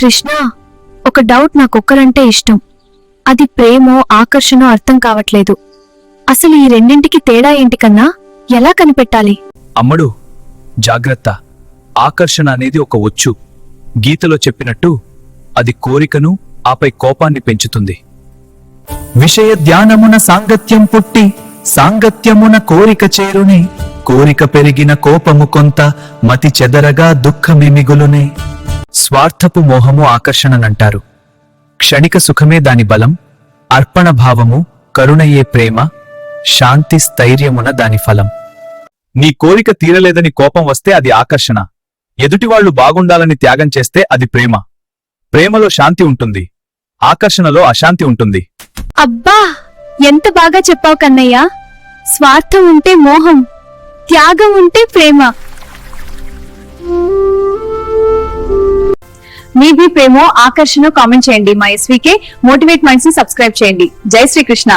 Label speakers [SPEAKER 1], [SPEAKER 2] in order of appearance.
[SPEAKER 1] కృష్ణ, ఒక డౌట్. నాకొక్కరంటే ఇష్టం. అది ప్రేమో ఆకర్షణో అర్థం కావట్లేదు. అసలు ఈ రెండింటికి తేడా ఏంటి కన్నా? ఎలా కనిపెట్టాలి?
[SPEAKER 2] అమ్మడు, జాగ్రత్త. ఆకర్షణ అనేది ఒక ఒచ్చు. గీతలో చెప్పినట్టు అది కోరికను, ఆపై కోపాన్ని పెంచుతుంది. విషయ ధ్యానమున సాంగత్యం పుట్టి, సాంగత్యమున కోరిక చేరునే, కోరిక పెరిగిన కోపము కొంత, మతి చెదరగా దుఃఖమే మిగులునే. స్వార్థపు మోహము ఆకర్షణనంటారు. క్షణిక సుఖమే దాని బలం, అర్పణ భావము, కరుణయే ప్రేమ, శాంతి స్థైర్యమున దాని ఫలం. నీ కోరిక తీరలేదని కోపం వస్తే అది ఆకర్షణ. ఎదుటివాళ్లు బాగుండాలని త్యాగం చేస్తే అది ప్రేమ. ప్రేమలో శాంతి ఉంటుంది, ఆకర్షణలో అశాంతి ఉంటుంది.
[SPEAKER 1] అబ్బా, ఎంత బాగా చెప్పావు కన్నయ్య. స్వార్థం ఉంటే మోహం, త్యాగం ఉంటే ప్రేమ. మీ ప్రేమో ఆకర్షణ కామెంట్ చేయండి. మా SVK మోటివేట్ మైండ్స్ ని సబ్స్క్రైబ్ చేయండి. జై శ్రీకృష్ణ.